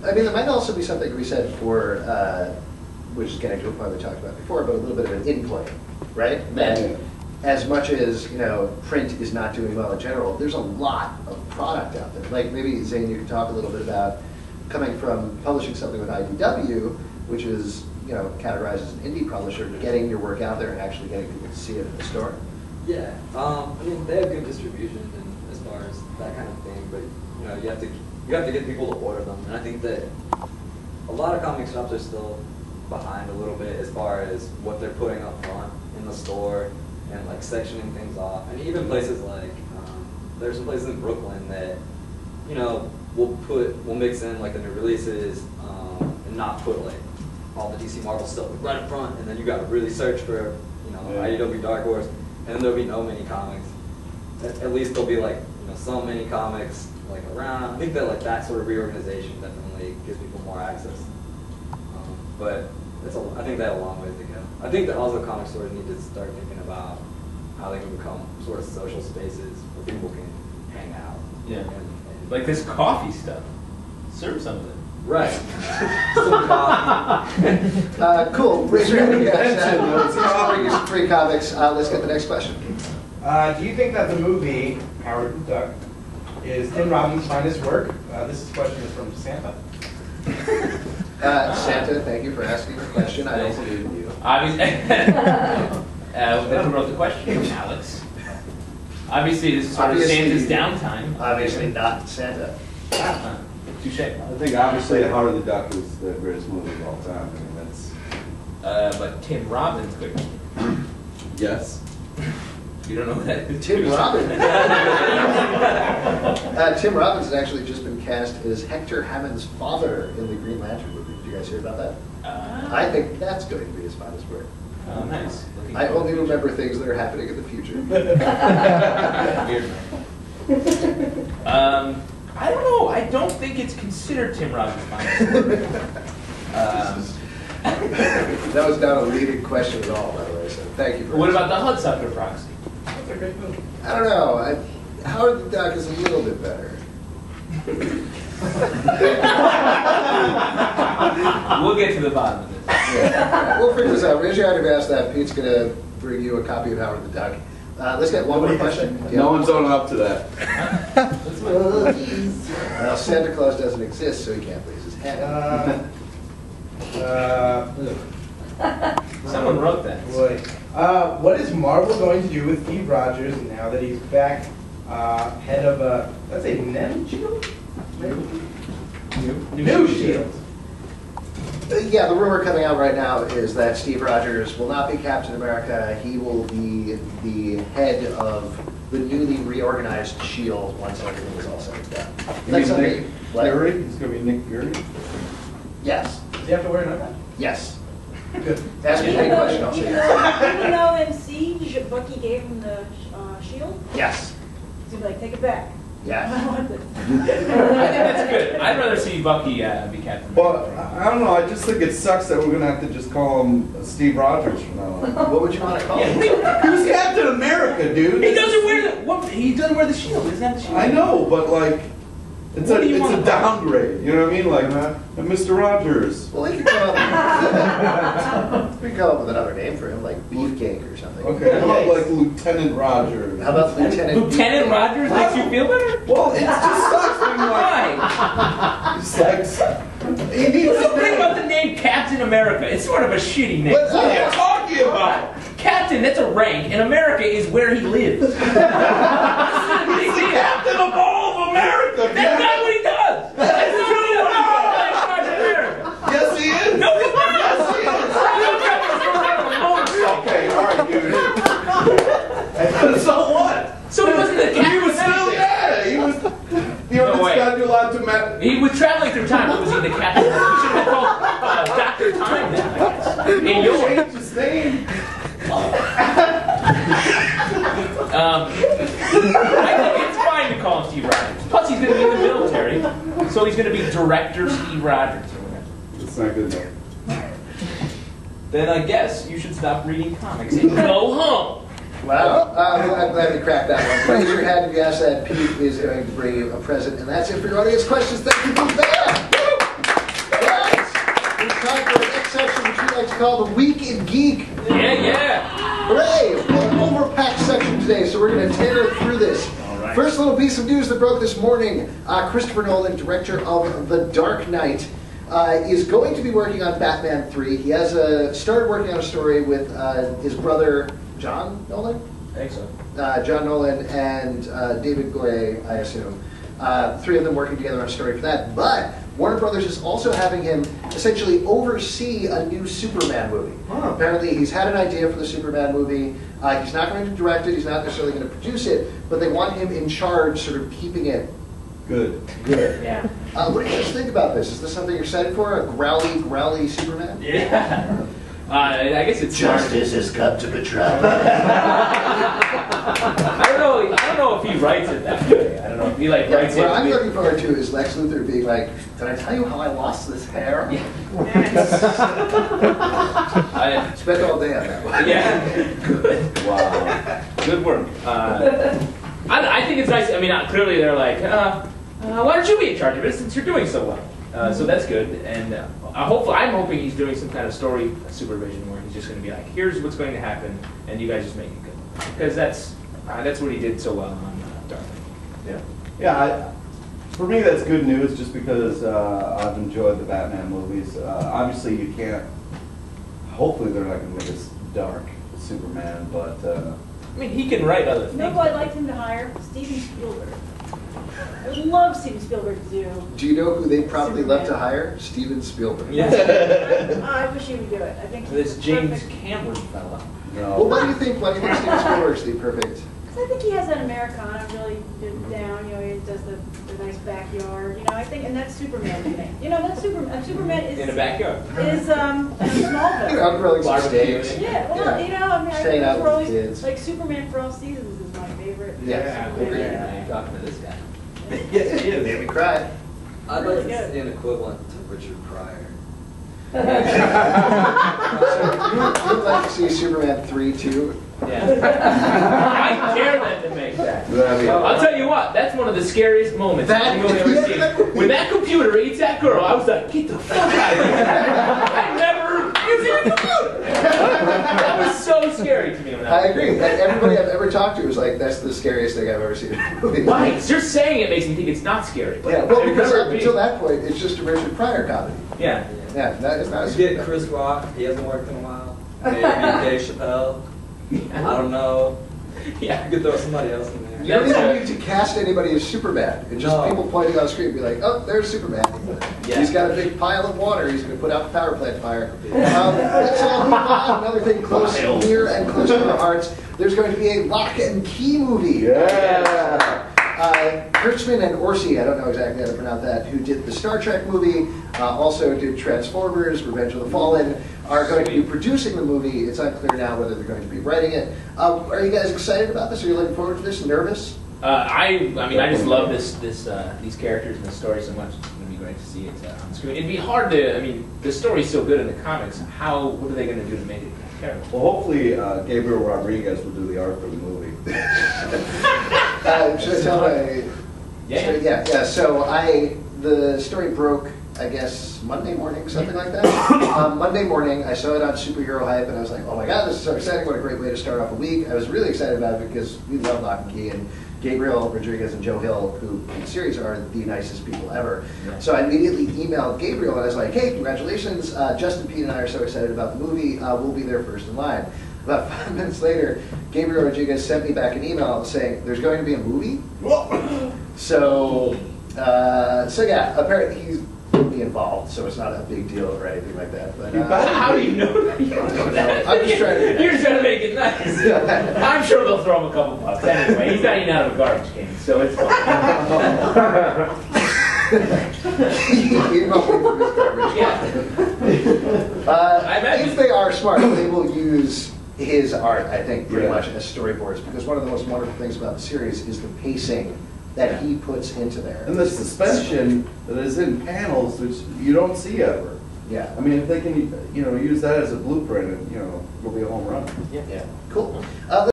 I mean, there might also be something to be said for, which is getting to a point we talked about before, but a little bit of an in-play, right? That as much as, you know, print is not doing well in general, there's a lot of product out there. Like maybe, Zane, you could talk a little bit about coming from publishing something with IDW, which is, you know, categorized as an indie publisher, getting your work out there and actually getting people to see it in the store. Yeah, I mean, they have good distribution and as far as that kind of thing, but you know, you have to get people to order them, and I think that a lot of comic shops are still behind a little bit as far as what they're putting up front in the store and like sectioning things off, and even places like there's some places in Brooklyn that, you know, will mix in like the new releases and not put like all the DC Marvel stuff right up front, and then you got to really search for, you know, IDW Dark Horse, and then there'll be no mini comics. At least there'll be like, you know, some mini comics like around. I think that like that sort of reorganization definitely gives people more access. But I think they have a long ways to go. I think that also comic stores need to start thinking about how they can become sort of social spaces where people can hang out. Yeah. And like this coffee stuff. Serve something. Right. Some coffee. Cool. Raise your hand, guys. Bring you some free comics. Let's get the next question. Do you think that the movie Howard the Duck is Tim Robbins' finest work? This question is from Santa. Santa, thank you for asking the question. I don't believe in you. Obviously, who wrote the question? Alex. Obviously, this is sort of Santa's downtime. Obviously not Santa. Touche. I think obviously Howard the Duck is the greatest movie of all time. I mean, that's. But Tim Robbins could. Yes. You don't know who that is? Tim Robbins. Tim Robbins has actually just been cast as Hector Hammond's father in the Green Lantern movie. Did you guys hear about that? I think that's going to be his finest work. Oh, nice. I only remember things that are happening in the future. I don't know. I don't think it's considered Tim Robbins' finest work. That was not a leading question at all, by the way, so thank you for What about the Hudsucker Proxy? That's a great movie. I don't know. Howard the Duck is a little bit better. We'll get to the bottom of this. Yeah. We'll figure this out. Raise your hand if you ask that. Pete's going to bring you a copy of Howard the Duck. Let's get one more question. No one's owning up to that. Well, Santa Claus doesn't exist, so he can't raise his hand. Someone wrote that. Boy. What is Marvel going to do with Steve Rogers now that he's back head of let's say NEM Shield? New Shield. Yeah, the rumor coming out right now is that Steve Rogers will not be Captain America. He will be the head of the newly reorganized S.H.I.E.L.D. once everything is all said and done. Nick Fury? He's going to be Nick Fury? Yes. Does he have to wear an eye patch? Yes. Good. Ask me any question, I'll say yes. Did you know in Siege, Bucky gave him the shield? Yes. So he's like, take it back. Yes. I want this. I think that's good. I'd rather see Bucky be Captain Well, America. I don't know. I just think it sucks that we're going to have to just call him Steve Rogers from now on. What would you want to call him? He was Captain America, dude. He doesn't wear the shield. He doesn't have the shield. I know, but like, it's a downgrade. You know what I mean? Like, Mr. Rogers. Well, we could come up with another name for him, like Beefcake or something. Okay, how about like Lieutenant Rogers? How about Lieutenant Rogers makes you feel better? Well, it just sucks being like. Why? It's like. He needs What's the a thing name. about the name Captain America? It's sort of a shitty name. What are you talking about? Captain, that's a rank, and America is where he lives. This is a big He's the deal. captain of all of America. That's not what he does. That's not what he does. Captain America. Yes, he is. No, he's not. Yes, he is. Okay, all right, dude. So what? So he wasn't the captain. He was still there. He was. You know, No way. it's not allowed to matter. He was traveling through time, but was he the captain? He should have called Dr. Time then, I guess. In your Change his name. I think it's fine to call him Steve Rogers. Plus, he's going to be in the military, so he's going to be Director Steve Rogers or whatever. It's not good enough. Then I guess you should stop reading comics and go home. Wow. I'm glad you cracked that one. Raise your hand if you ask that. Pete is going to bring you a present. And that's it for your audience questions. Thank you, Pete. time for the next section, which we like to call the Week in Geek. Yeah. Hooray! An overpacked section today, so we're going to tear through this. Right. First little piece of news that broke this morning. Christopher Nolan, director of The Dark Knight, is going to be working on Batman 3. He has started working on a story with his brother, John Nolan? I think so. John Nolan and David Goyer, I assume. Three of them working together on a story for that. But Warner Brothers is also having him essentially oversee a new Superman movie. Huh. Apparently he's had an idea for the Superman movie. He's not going to direct it, he's not necessarily going to produce it, but they want him in charge, sort of keeping it Good. Yeah. what do you guys think about this? Is this something you're excited for? A growly Superman? Yeah. I guess it's Justice has come to Metropolis. I don't know if he writes it that way. I don't know if he writes it. What I'm looking forward to is Lex Luthor being like, "Did I tell you how I lost this hair?" Yeah. Spent all day on that one. Yeah. Good. Wow. Good work. I think it's nice. I mean, clearly they're like, why don't you be in charge of it since you're doing so well? So that's good. And I'm hoping he's doing some kind of story supervision where he's just going to be like, here's what's going to happen, and you guys just make it good. Because that's what he did so well on Dark Knight. Yeah. For me, that's good news, just because I've enjoyed the Batman movies. Obviously, you can't. Hopefully, they're not going to make us dark Superman, but. I mean, he can write other things. You know who I'd like him to hire? Steven Spielberg. I would love Steven Spielberg to do. Do you know who they probably Superman. love to hire? Steven Spielberg. Yeah. I wish he would do it. I think This he's James perfect. Cameron fella. No. Well, why do you think Steven Spielberg's the perfect? Because I think he has that Americana really good down. You know, he does the nice backyard. You know, I think, and that's Superman to me. You know, that's Superman. Superman is In a backyard. Is Smallville. You know, grilling some Barbecue. steaks. Yeah, well, you know, I mean, Staying I out think with always, the kids. like Superman for All Seasons is my favorite. Yeah. Superman. Yeah. You're talking to this guy. Yes, he is. Made me cry. I'd Really like to good. see an equivalent to Richard Pryor. So you'd like to see Superman 3 too? Yeah. I dare them to make that. I'll tell you what, that's one of the scariest moments you've ever seen. When that computer eats that girl, I was like, get the fuck out of here. I never used a computer. That was so scary to me when I agree. And everybody I've ever talked to was like, that's the scariest thing I've ever seen in a movie. Right, just saying it makes me think it's not scary. But Yeah, well, it because could up be. until that point, it's just a Richard Pryor comedy. Yeah. Yeah, it's not a You get Chris Rock, he hasn't worked in a while. Maybe Dave Chappelle. I don't know. Yeah. You could throw somebody else in there. You don't That's even right. need to cast anybody as Superman. It's just No. people pointing on the screen and be like, oh, there's Superman. Yeah. He's got a big pile of water. He's going to put out the power plant fire. Let's all move on. Another thing close, near and close to our hearts. There's going to be a Locke and Key movie. Yeah. Kurtzman and Orsi, I don't know exactly how to pronounce that, who did the Star Trek movie, also did Transformers, Revenge of the Fallen, are going to be producing the movie. It's unclear now whether they're going to be writing it. Are you guys excited about this? Are you looking forward to this? Nervous? I mean, I just love these characters and the story so much. It's going to be great to see it on screen. It'd be hard to, I mean, the story's so good in the comics. What are they going to do to make it terrible? Well, hopefully Gabriel Rodriguez will do the art for the movie. Should I tell my... Yeah. So the story broke, I guess, Monday morning, something like that. Monday morning, I saw it on Superhero Hype, and I was like, oh my god, this is so exciting. What a great way to start off a week. I was really excited about it because we love Locke and Key, and Gabriel Rodriguez and Joe Hill, who in the series are the nicest people ever. Yeah. So I immediately emailed Gabriel, and I was like, hey, congratulations. Justin, Pete, and I are so excited about the movie. We'll be there first in line. About 5 minutes later, Gabriel Rodriguez sent me back an email saying, there's going to be a movie? So yeah, apparently he's going to be involved, so it's not a big deal or anything like that. But How do you know that? You don't know that. I'm just trying to... You're just trying to make it nice. I'm sure they'll throw him a couple bucks anyway. He's not eating out of a garbage can, so it's fine. He emailed me from his garbage. Yeah. I imagine if they are smart, they will use his art, I think, pretty Yeah. much as storyboards, because one of the most wonderful things about the series is the pacing that he puts into there. And the suspension that is in panels, which you don't see ever. Yeah. I mean, if they can, use that as a blueprint, it'll be a home run. Yeah. Cool.